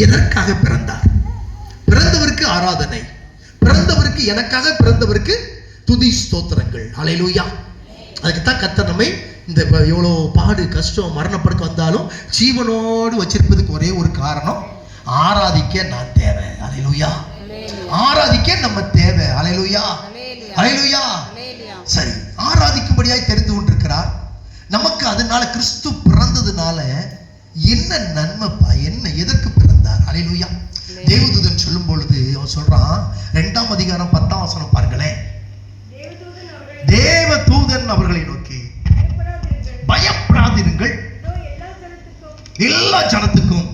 எதற்காக பிறந்தார்? பிறந்தவருக்கு ஆராதனை, பிறந்தவருக்கு, எனக்காக பிறந்தவருக்கு துதி ஸ்தோத்திரங்கள். ஹல்லேலூயா. அதுக்குத்தான் கர்த்தர் நம்மை இந்த எவ்வளோ பாடு கஷ்டம் மரணப்படுக்க வந்தாலும் ஜீவனோடு வச்சிருப்பதுக்கு ஒரே ஒரு காரணம், ஆராதிக்க நான் தேவை. ஹல்லேலூயா. ஆராதிக்க நம்ம தேவை. ஹல்லேலூயா. ஹல்லேலூயா. சரி, ஆராதிக்கும்படியாய் தெரிந்து கொண்டிருக்கிறார். நமக்கு அதனால கிறிஸ்து பிறந்ததுனால என்ன நன்மைப்பா? என்ன, எதற்கு பிறந்தார்? ஹல்லேலூயா. தேவதூதன் சொல்லும் பொழுது அவன் சொல்றான், 2ஆம் அதிகாரம் 10ஆம் வசனம் பாருங்களேன். தேவதூதன் அவர்களை நோக்கி, பயப்படாதிருங்கள், எல்லா ஜனத்துக்கும்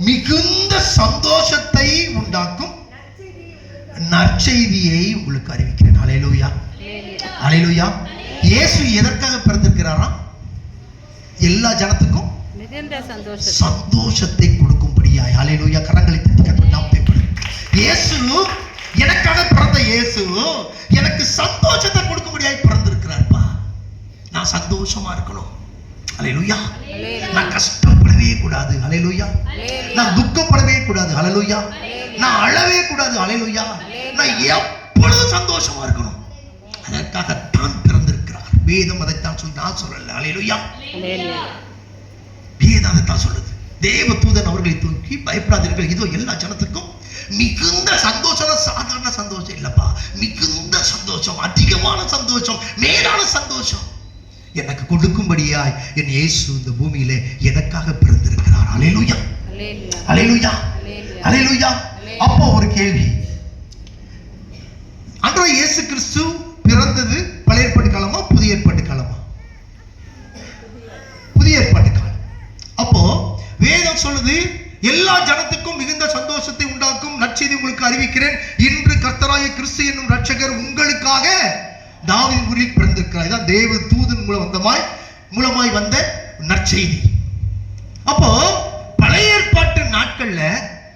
மிகுந்த சந்தோஷத்தை உண்டாக்கும் நற்செய்தியை உங்களுக்கு அறிவிக்கிறேன். ஹல்லேலூயா. ஹல்லேலூயா. இயேசு எதற்காக பிறந்திருக்கிறாரா? எல்லா ஜனத்துக்கும் மிகுந்த சந்தோஷத்தை கொடுக்கும்படியாய். ஹல்லேலூயா. கரங்களை தட்டி கர்த்தர் நாமத்தை இயேசு எனக்காக பிறந்த இயேசு எனக்கு சந்தோஷத்தை கொடுக்கும்படியாய் பிறந்திருக்கிறார்ப்பா. நான் சந்தோஷமா இருக்கணும். ஹல்லேலூயா. நான் கஷ்டப்படவே கூடாது. ஹல்லேலூயா. நான் துக்கப்படவே கூடாது. ஹல்லேலூயா. நான் அழவே கூடாது. ஹல்லேலூயா. நான் எப்பொழுதும் சந்தோஷமா இருக்கணும். அதற்காகத்தான் பிறந்திருக்கிறார். வேதம் அதைத்தான் சொல்லி, நான் சொல்லல. ஹல்லேலூயா. வேதம் அதைத்தான் சொல்லுது. தேவதூதன் அவர்களை தூக்கி, பயப்படாதீர்கள், இதோ எல்லா ஜனத்துக்கும் மிகுந்த சந்தோஷம். சாதாரண சந்தோஷம் இல்லப்பா, மிகுந்த சந்தோஷம், அதிகமான சந்தோஷம், மேலான சந்தோஷம் எனக்கு கொடுக்கும்படியாய் என் இயேசு இந்த பூமியிலே எனக்காக பிறந்திருக்கிறார். ஹல்லேலூயா. ஹல்லேலூயா. ஹல்லேலூயா. அப்போ ஒரு கேள்வி, ஆண்டவர் இயேசு கிறிஸ்து பிறந்தது பழைய ஏற்பாட்டு காலமா புதிய ஏற்பாட்டு காலமா? புதிய ஏற்பாட்டு காலம். அப்போ வேதம் சொல்லுது, எல்லா ஜனத்துக்கும் மிகுந்த சந்தோஷத்தை உண்டாக்கும் நற்செய்தி உங்களுக்கு அறிவிக்கிறேன், இன்று கர்த்தராகிய கிறிஸ்து என்னும் இரட்சகர் உங்களுக்காக தாவீதின் ஊரில் பிறந்திருக்கிறார். இதான் தேவ தூதன் மூலமாய் வந்த நற்செய்தி. அப்போ பழைய ஏற்பாட்டு நாட்கள்ல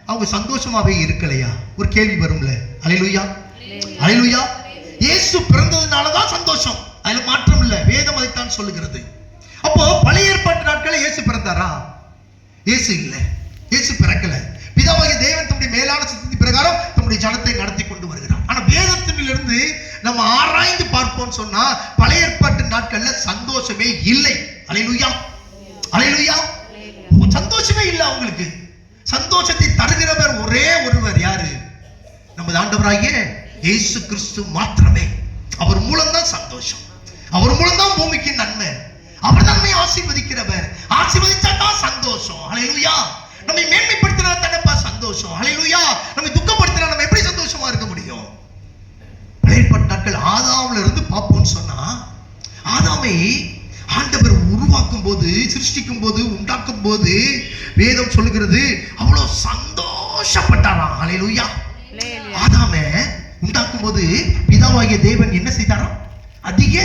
அவங்க சந்தோஷமாவே இருக்கலையா? ஒரு கேள்வி வரும்ல. ஹல்லேலூயா. ஹல்லேலூயா. இயேசு பிறந்ததுனாலதான் சந்தோஷம், அதுல மாற்றம் இல்ல. வேதம் அதைத்தான் சொல்லுகிறது. அப்போ பழைய ஏற்பாட்டு நாட்கள்ல இயேசு பிறந்தாரா? இயேசு இல்ல, இயேசு பிறக்கல. பிதாவாகிய தேவன் தம்முடைய மேலான சித்தத்தின் பிரகாரம் தம்முடைய ஜனத்தை நடத்தி கொண்டு வருகிறார். ஆனா வேதத்திலிருந்து நம்ம ஆராய்ந்து பார்ப்போம் சொன்னா பழைய ஏற்பாட்டு நாட்கள்ல சந்தோஷமே இல்லை. ஹல்லேலூயா. ஹல்லேலூயா. சந்தோஷமே இல்லை அவங்களுக்கு. சந்தோஷத்தை தருகிறவர் ஒரே ஒருவர், யாரு? நமது ஆண்டவராகிய இயேசு கிறிஸ்து மாத்திரமே. அவர் மூலம்தான் சந்தோஷம், அவர் மூலம்தான் பூமிக்கு நன்மை. அவர் நம்மை ஆசீர்வதிக்கிறவர். ஆசீர்வதிச்சா தான் சந்தோஷம். ஹல்லேலூயா. நம்மை மேன்மைப்படுத்தினா தானப்பா சந்தோஷம். ஹல்லேலூயா. நம்மை துக்கப்படுத்தினா நம்ம எப்படி சந்தோஷமா இருக்க முடியும்? பழைய நாட்கள் ஆதாம்ல இருந்து பார்ப்போம்னு சொன்னா, ஆதாமை ஆண்டவர் உருவாக்கும் போது, சிருஷ்டிக்கும் போது, உண்டாக்கும் போது வேதம் சொல்லுகிறது அவ்வளவு சந்தோஷப்பட்டாராம். ஹல்லேலூயா. ஆதாமை உண்டாக்கும் போது பிதாவாகிய தேவன் என்ன செய்தாராம்? அதிக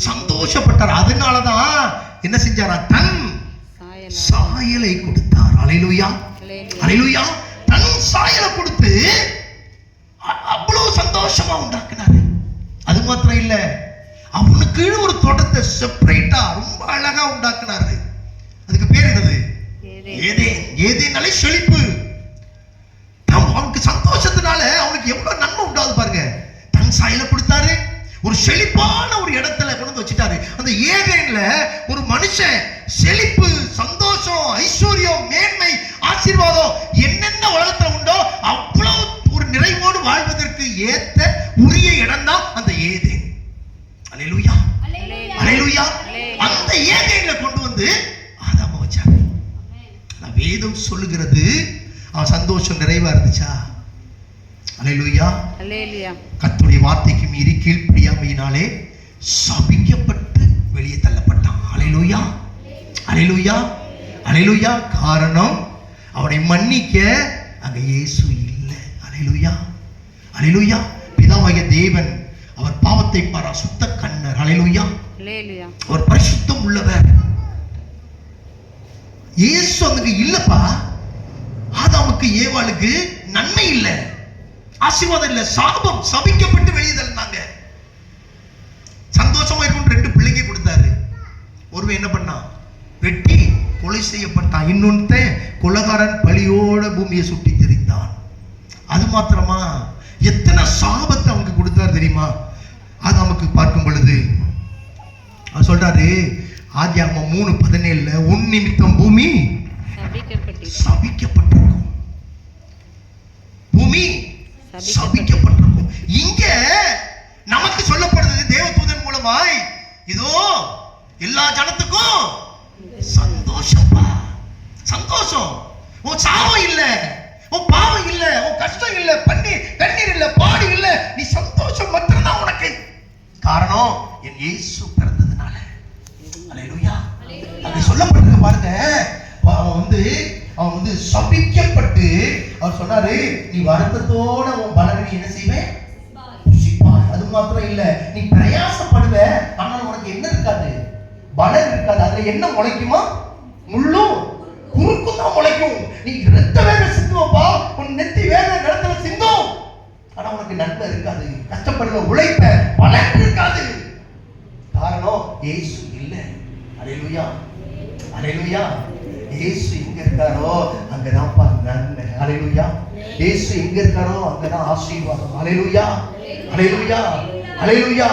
சந்தோஷப்பட்டார். அதனாலதான் என்ன செஞ்சாரா? தன் சாயலை கொடுத்தார். ஹல்லேலூயா. ஹல்லேலூயா. தன் சாயலை கொடுத்து அவ்வளவு சந்தோஷமா உண்டாக்குனாரு. அது மாத்திரம் இல்ல, அவனுக்கு ஒரு தோட்டத்தை செப்பரேட்டா ரொம்ப அழகா உண்டாக்குனாரு. அதுக்கு பேர் என்னது? ஏதேன். ஏதேனாலே செழிப்பு. அவனுக்கு சந்தோஷத்தினால அவனுக்கு எவ்வளவு நன்மை உண்டாது பாருங்க. தன் சாயலை கொடுத்தாரு, ஒரு செழிப்பான ஒரு இடத்துல கொண்டு வந்து வச்சுட்டாரு. அந்த ஏதேன்ல ஒரு மனுஷன் செழிப்பு, சந்தோஷம், ஐஸ்வர்யம், மேன்மை, ஆசீர்வாதம் என்னென்ன உலகத்துல உண்டோ அவ்வளவு ஒரு நிறைவோடு வாழ்வதற்கு ஏத்த உரிய இடம் தான் அந்த ஏதேன். ஹல்லேலூயா. ஹல்லேலூயா. அந்த ஏதேன்ல கொண்டு வந்து ஆதாம வச்சாரு. வேதம் சொல்லுகிறது அவன் சந்தோஷம் நிறைவா இருந்துச்சா? ஹல்லேலூயா. ஹல்லேலூயா. கர்த்தருடைய வார்த்தைக்கு மீறி கீழ்ப்படியாமையினாலே சபிக்கப்பட்டு வெளியே தள்ளப்பட்டான். ஹல்லேலூயா. ஹல்லேலூயா. ஹல்லேலூயா. காரணம், அவனை மன்னிக்க அங்க இயேசு இல்லை. ஹல்லேலூயா. ஹல்லேலூயா. பிதாவாகிய தேவன் அவர் பாவத்தை பாரா சுத்த கண்ணர். ஹல்லேலூயா. ஹல்லேலூயா. அவர் பரிசுத்தம் உள்ளவர். இயேசு அங்க இல்லப்பா. ஆதாமுக்கு ஏவாளுக்கு நன்மை இல்லை, ஆசீர்வாதம் இல்ல, சாபம். சபிக்கப்பட்டு வெளியே தள்ளினாங்க. சந்தோஷமா இருக்கும் 2 பிள்ளைங்க கொடுத்தாரு. ஒருவன் என்ன பண்ணான்? வெட்டி கொலை செய்யப்பட்டான். இன்னொன்று கொலைகாரன் பழியோட பூமியை சுட்டி தெரிந்தான். அது மாத்திரமா, எத்தனை சாபத்தை அவங்க கொடுத்தார் தெரியுமா? அது நமக்கு பார்க்கும் பொழுது அவர் சொல்றாரு, ஆதியாகமம் 3:17, உன் நிமித்தம் பூமி சபிக்கப்பட்டிருக்கும். பூமி சபிக்கப்பட்டிருக்கும். இங்க நமக்கு சொல்லப்படுறது தேவதூதன் மூலமாய், இதோ எல்லா ஜனத்துக்கும் சந்தோஷப்பா, சந்தோஷம். உன் சாபம் இல்ல, உன் பாவம் இல்ல, உன் கஷ்டம் இல்ல, கண்ணீர் இல்ல, பாடு இல்ல, நீ சந்தோஷம் மட்டும்தான் உனக்கு. காரணம் என் இயேசு பிறந்ததுனால. அல்லேலூயா. அப்படி சொல்லப்பட்டிருக்கு பாருங்க. அவன் வந்து சபிக்கப்பட்டு அவர் சொன்னாரு, நீ வருத்தத்தோட உன் பலனை என்ன செய்வேன்? புசிப்பாய். அது மாத்திரம் இல்ல, நீ பிரயாசப்படுவ, ஆனால் உனக்கு என்ன இருக்காது? பலன் இருக்காது. அதுல என்ன முளைக்குமா? முள்ளும் குறுக்கும் தான் முளைக்கும். நீ ரத்த வேக சிந்துவப்பா, உன் நெத்தி வேக நிலத்துல சிந்தும், ஆனா உனக்கு நன்மை இருக்காது. கஷ்டப்படுவ, உழைப்ப, பலன் இருக்காது. காரணம் இயேசு இல்ல. அல்லேலூயா, அல்லேலூயா. இயேசு எங்க இருக்காரோ அங்கதான் நன்மை. அல்லேலூயா. இயேசு எங்க இருக்காரோ அங்கதான் ஆசீர்வாதம். அல்லேலூயா, அல்லேலூயா, அல்லேலூயா.